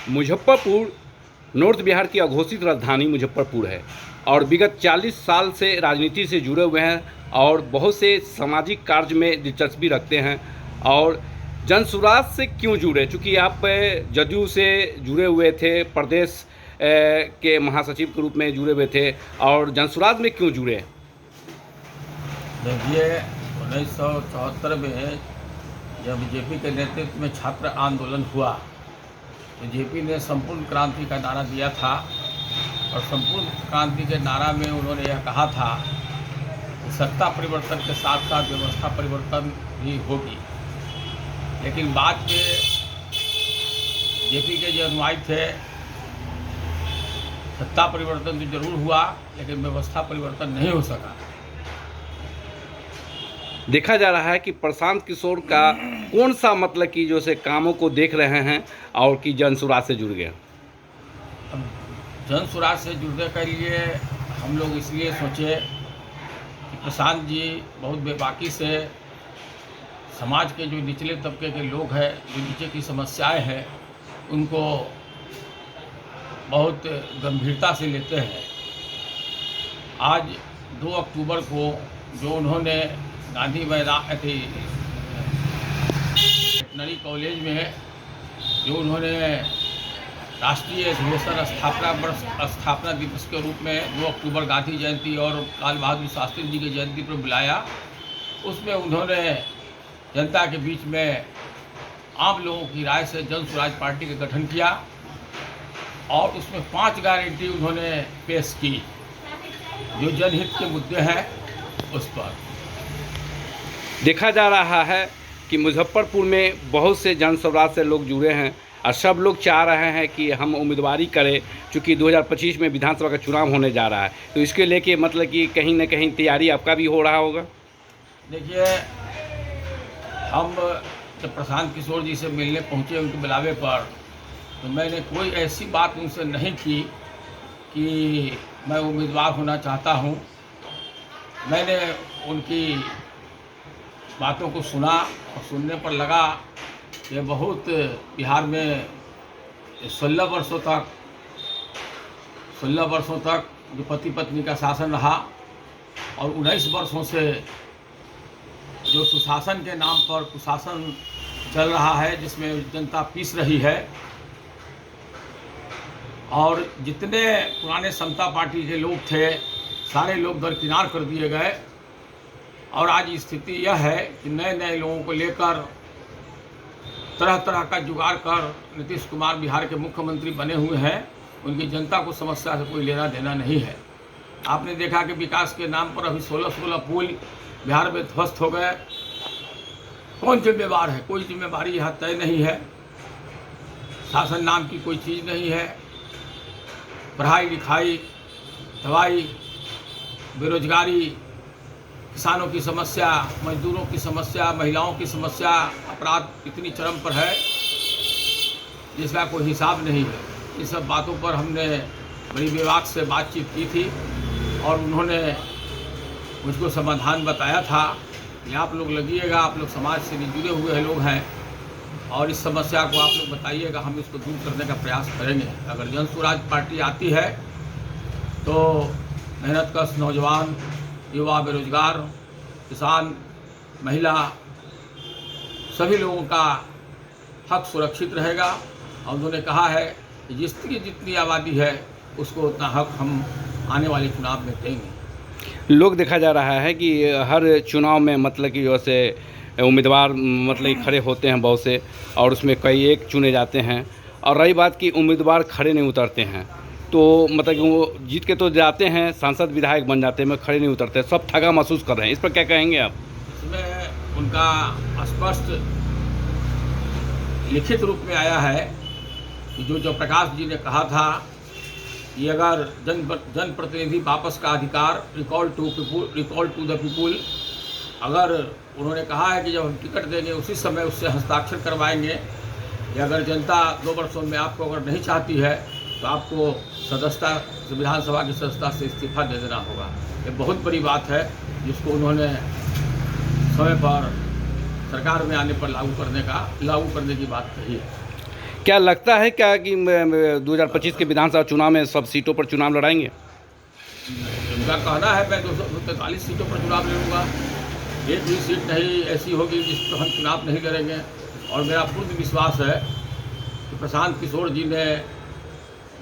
Muzaffarpur north Bihar की अघोषित राजधानी मुजफ्फरपुर है और विगत 40 साल से राजनीति से जुड़े हुए हैं और बहुत से सामाजिक कार्य में दिलचस्पी रखते हैं। और जनसुराज से क्यों जुड़े? चूँकि आप जदयू से जुड़े हुए थे, प्रदेश के महासचिव के रूप में जुड़े हुए थे, और जनसुराज में क्यों जुड़े? देखिए, 1974 में जब जेपी के नेतृत्व में छात्र आंदोलन हुआ तो जेपी ने संपूर्ण क्रांति का नारा दिया था और संपूर्ण क्रांति के नारा में उन्होंने यह कहा था कि सत्ता परिवर्तन के साथ साथ व्यवस्था परिवर्तन भी होगी। लेकिन बाद के जेपी के जो अनुयायी थे, सत्ता परिवर्तन तो जरूर हुआ लेकिन व्यवस्था परिवर्तन नहीं हो सका। देखा जा रहा है कि प्रशांत किशोर का कौन सा मतलब कि जो से कामों को देख रहे हैं और कि जनसुराज से जुड़ गए। अब जनसुराज से जुड़ने के लिए हम लोग इसलिए सोचे कि प्रशांत जी बहुत बेबाकी से समाज के जो निचले तबके के लोग हैं, जो नीचे की समस्याएं हैं, उनको बहुत गंभीरता से लेते हैं। आज 2 अक्टूबर को जो उन्होंने गांधी मैदान वेटनरी कॉलेज में जो उन्होंने राष्ट्रीय अधिवेशन स्थापना दिवस के रूप में 2 अक्टूबर गांधी जयंती और लाल बहादुर शास्त्री जी की जयंती पर बुलाया, उसमें उन्होंने जनता के बीच में आम लोगों की राय से जनसुराज पार्टी का गठन किया और उसमें 5 गारंटी उन्होंने पेश की जो जनहित के मुद्दे हैं उस पर। देखा जा रहा है कि मुजफ्फरपुर में बहुत से जनसुराज से लोग जुड़े हैं और सब लोग चाह रहे हैं कि हम उम्मीदवारी करें, चूँकि 2025 में विधानसभा का चुनाव होने जा रहा है, तो इसके लेके मतलब कि कहीं ना कहीं तैयारी आपका भी हो रहा होगा। देखिए, हम जब प्रशांत किशोर जी से मिलने पहुँचे उनके बुलावे पर, तो मैंने कोई ऐसी बात उनसे नहीं की कि मैं उम्मीदवार होना चाहता हूँ। मैंने उनकी बातों को सुना और सुनने पर लगा कि बहुत बिहार में 16 वर्षों तक जो पति पत्नी का शासन रहा और 19 वर्षों से जो सुशासन के नाम पर कुशासन चल रहा है, जिसमें जनता पीस रही है, और जितने पुराने समता पार्टी के लोग थे सारे लोग दरकिनार कर दिए गए। और आज स्थिति यह है कि नए नए लोगों को लेकर तरह तरह का जुगाड़ कर नीतीश कुमार बिहार के मुख्यमंत्री बने हुए हैं। उनकी जनता को समस्या से कोई लेना देना नहीं है। आपने देखा कि विकास के नाम पर अभी 16 पुल बिहार में ध्वस्त हो गए। कौन जिम्मेवार है? कोई जिम्मेवारी यहाँ तय नहीं है। शासन नाम की कोई चीज़ नहीं है। पढ़ाई लिखाई, दवाई, बेरोजगारी, किसानों की समस्या, मजदूरों की समस्या, महिलाओं की समस्या, अपराध इतनी चरम पर है जिसका कोई हिसाब नहीं है। इन सब बातों पर हमने बड़ी विभाग से बातचीत की थी और उन्होंने मुझको समाधान बताया था कि आप लोग लगिएगा, आप लोग समाज से जुड़े हुए लोग हैं और इस समस्या को आप लोग बताइएगा, हम इसको दूर करने का प्रयास करेंगे। अगर जनसुराज पार्टी आती है तो मेहनतकश नौजवान, युवा, बेरोजगार, किसान, महिला, सभी लोगों का हक सुरक्षित रहेगा। और उन्होंने कहा है कि जिसकी जितनी आबादी है उसको उतना हक हम आने वाले चुनाव में देंगे। लोग देखा जा रहा है कि हर चुनाव में मतलब कि जैसे उम्मीदवार मतलब खड़े होते हैं बहुत से, और उसमें कई एक चुने जाते हैं, और रही बात कि उम्मीदवार खड़े नहीं उतरते हैं, तो मतलब कि वो जीत के तो जाते हैं, सांसद विधायक बन जाते हैं, मैं खड़े नहीं उतरते, सब ठगा महसूस कर रहे हैं। इस पर क्या कहेंगे आप? इसमें उनका स्पष्ट लिखित रूप में आया है कि जो प्रकाश जी ने कहा था कि अगर जनप्रतिनिधि वापस का अधिकार, रिकॉल टू द पीपुल, अगर उन्होंने कहा है कि जब हम टिकट देंगे उसी समय उससे हस्ताक्षर करवाएंगे, या अगर जनता 2 वर्षों में आपको अगर नहीं चाहती है तो आपको सदस्यता, विधानसभा की सदस्यता से इस्तीफा दे देना होगा। ये बहुत बड़ी बात है जिसको उन्होंने समय पर सरकार में आने पर लागू करने की बात कही है। क्या लगता है क्या कि 2025 के विधानसभा चुनाव में सब सीटों पर चुनाव लड़ाएंगे? उनका कहना है मैं 243 सीटों पर चुनाव लड़ूंगा, एक भी सीट नहीं ऐसी होगी जिस पर हम चुनाव नहीं लड़ेंगे। और मेरा पूर्ण विश्वास है कि प्रशांत किशोर जी ने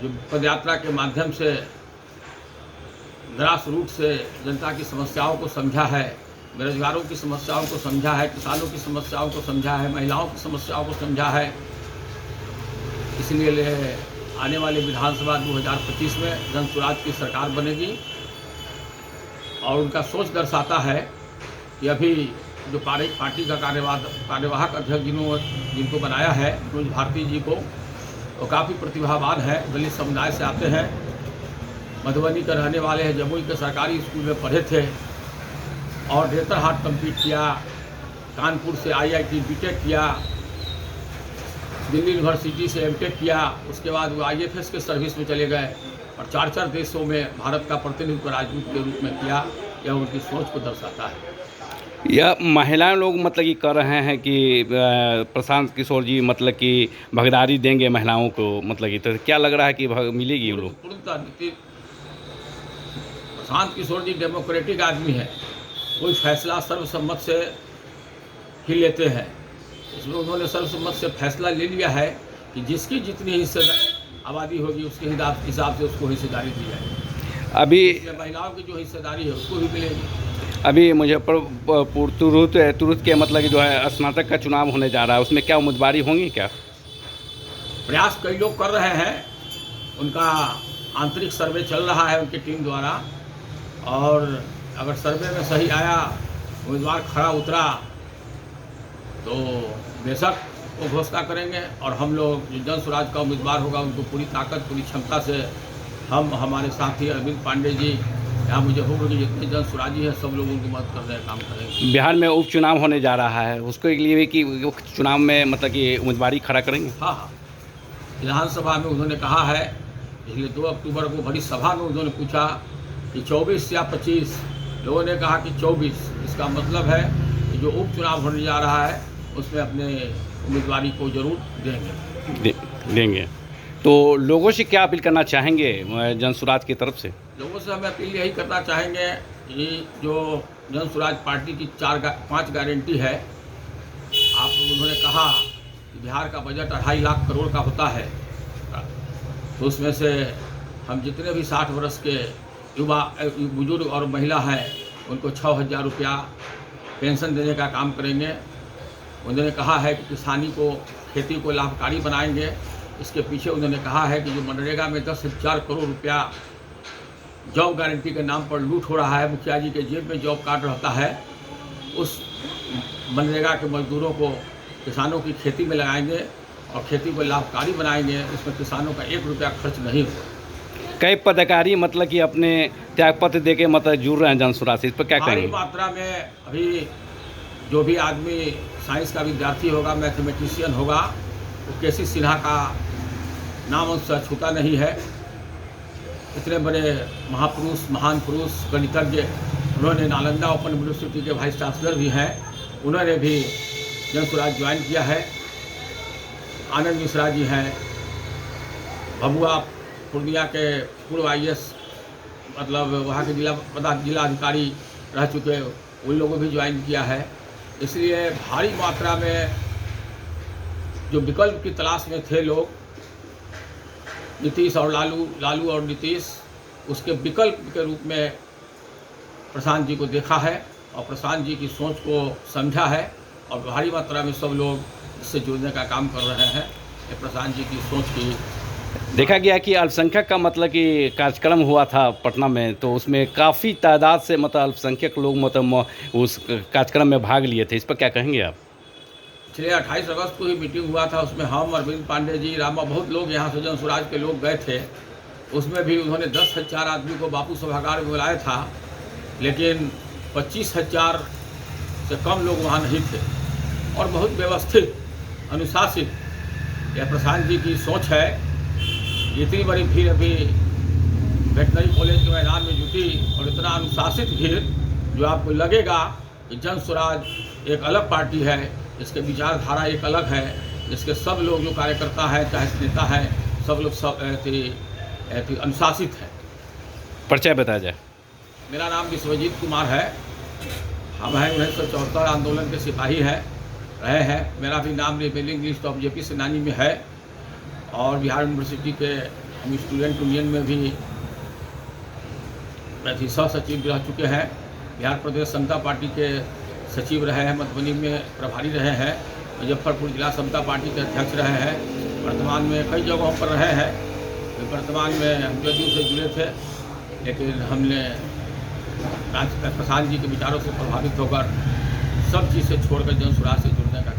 जो पदयात्रा के माध्यम से ग्रास रूट से जनता की समस्याओं को समझा है, बेरोजगारों की समस्याओं को समझा है, किसानों की समस्याओं को समझा है, महिलाओं की समस्याओं को समझा है, इसलिए आने वाले विधानसभा 2025 में जन स्वराज की सरकार बनेगी। और उनका सोच दर्शाता है कि अभी जो पार्टी का कार्यवाहक अध्यक्ष जिनको बनाया है मनोज भारती जी को, वो काफ़ी प्रतिभावान है, दलित समुदाय से आते हैं, मधुबनी के रहने वाले हैं, जमुई के सरकारी स्कूल में पढ़े थे और नेतरहाट कंप्लीट किया, कानपुर से IIT BTech किया, दिल्ली यूनिवर्सिटी से MTech किया, उसके बाद वो IFS के सर्विस में चले गए और 4 देशों में भारत का प्रतिनिधित्व राजदूत के रूप में किया। यह उनकी सोच को दर्शाता है। यह महिलाएं लोग मतलब कि कर रहे हैं कि प्रशांत किशोर जी मतलब कि भागीदारी देंगे महिलाओं को, मतलब कि तो क्या लग रहा है कि मिलेगी उन लोग? प्रशांत किशोर जी डेमोक्रेटिक आदमी है, कोई फैसला सर्वसम्मत से ही लेते हैं। इसमें उन्होंने सर्वसम्मत से फैसला ले लिया है कि जिसकी जितनी हिस्सेदारी आबादी होगी उसके हिसाब से उसको हिस्सेदारी दी जाएगी। अभी महिलाओं की जो हिस्सेदारी है उसको भी मिलेगी। अभी मुजफ्फरपुर तुरुत के मतलब कि जो है स्नातक का चुनाव होने जा रहा है, उसमें क्या उम्मीदवारी होंगी? क्या प्रयास कई लोग कर रहे हैं, उनका आंतरिक सर्वे चल रहा है उनकी टीम द्वारा, और अगर सर्वे में सही आया, उम्मीदवार खड़ा उतरा तो बेशक वो घोषणा करेंगे। और हम लोग जो जन स्वराज का उम्मीदवार होगा उनको पूरी ताकत पूरी क्षमता से हम, हमारे साथी अरविंद पांडे जी, यहाँ मुझे होगा कि जितने जन स्वराजी हैं सब लोग उनकी मदद करने का काम करेंगे। बिहार में उपचुनाव होने जा रहा है, उसके लिए भी कि चुनाव में मतलब कि उम्मीदवारी खड़ा करेंगे? हाँ, विधानसभा में उन्होंने कहा है, पिछले 2 अक्टूबर को बड़ी सभा में उन्होंने पूछा कि 24 या 25, लोगों ने कहा कि 24। इसका मतलब है कि जो उपचुनाव होने जा रहा है उसमें अपने उम्मीदवारी को जरूर देंगे। तो लोगों से क्या अपील करना चाहेंगे जन स्वराज की तरफ से? लोगों से हमें अपील यही करना चाहेंगे कि जो जन स्वराज पार्टी की 5 गारंटी है, उन्होंने कहा कि बिहार का बजट 2.5 लाख करोड़ का होता है, तो उसमें से हम जितने भी 60 वर्ष के युवा बुजुर्ग और महिला हैं उनको 6,000 रुपया पेंशन देने का काम करेंगे। उन्होंने कहा है कि किसानी को, खेती को लाभकारी बनाएंगे। इसके पीछे उन्होंने कहा है कि जो मनरेगा में 10,000 करोड़ रुपया जॉब गारंटी के नाम पर लूट हो रहा है, मुखिया जी के जेब में जॉब कार्ड रहता है, उस मनरेगा के मजदूरों को किसानों की खेती में लगाएंगे और खेती को लाभकारी बनाएंगे। उसमें किसानों का 1 रुपया खर्च नहीं होगा। कई पदाधिकारी मतलब कि अपने त्यागपत्र देके मतलब जुड़ रहे हैं जन स्वराज से, इस पर क्या कहेंगे? भारी मात्रा में अभी जो भी आदमी साइंस का विद्यार्थी होगा, मैथमेटिशियन होगा, वो केसी सिन्हा का नाम उससे अछूता नहीं है। इतने बड़े महापुरुष, महान पुरुष, गणितज्ञ, उन्होंने नालंदा ओपन यूनिवर्सिटी के वाइस चांसलर भी हैं, उन्होंने भी जन स्वराज ज्वाइन किया है। आनंद मिश्रा जी हैं, भभुआ पूर्णिया के पूर्व IAS मतलब वहाँ के जिला अधिकारी रह चुके, उन लोगों भी ज्वाइन किया है। इसलिए भारी मात्रा में जो विकल्प की तलाश में थे लोग, नीतीश और लालू और नीतीश, उसके विकल्प के रूप में प्रशांत जी को देखा है और प्रशांत जी की सोच को समझा है और भारी मात्रा में सब लोग इससे जुड़ने का काम कर रहे हैं। ये प्रशांत जी की सोच की देखा गया कि अल्पसंख्यक का मतलब कि कार्यक्रम हुआ था पटना में, तो उसमें काफ़ी तादाद से मतलब अल्पसंख्यक लोग मतलब उस कार्यक्रम में भाग लिए थे, इस पर क्या कहेंगे आप? पिछले 28 अगस्त को ही मीटिंग हुआ था, उसमें हम, अरविंद पांडे जी, रामा, बहुत लोग यहाँ से जन स्वराज के लोग गए थे। उसमें भी उन्होंने 10,000 आदमी को बापू सभागार में बुलाया था, लेकिन 25,000 से कम लोग वहाँ नहीं थे और बहुत व्यवस्थित, अनुशासित। यह प्रशांत जी की सोच है। इतनी बड़ी भीड़ अभी वेटनरी कॉलेज के मैदान में जुटी और इतना अनुशासित भीड़, जो आपको लगेगा कि जन स्वराज एक अलग पार्टी है, इसके विचारधारा एक अलग है, जिसके सब लोग जो कार्यकर्ता है चाहे नेता है सब लोग सब अनुशासित है। परिचय बताया जाए। मेरा नाम विश्वजीत कुमार है। हम हैं 1974 आंदोलन के सिपाही रहे हैं। मेरा भी नाम रिबेलिंग लिस्ट ऑफ जेपी सेनानी में है और बिहार यूनिवर्सिटी के हम स्टूडेंट यूनियन में भी सह सचिव रह चुके हैं। बिहार प्रदेश समता पार्टी के सचिव रहे हैं, मधुबनी में प्रभारी रहे हैं, मुजफ्फरपुर जिला समता पार्टी के अध्यक्ष रहे हैं। वर्तमान में कई जगहों पर रहे हैं। वर्तमान में हम जदयू से जुड़े थे, लेकिन हमने प्रसाद जी के विचारों से प्रभावित होकर सब चीज़ से छोड़कर जनसुराज से जुड़ने का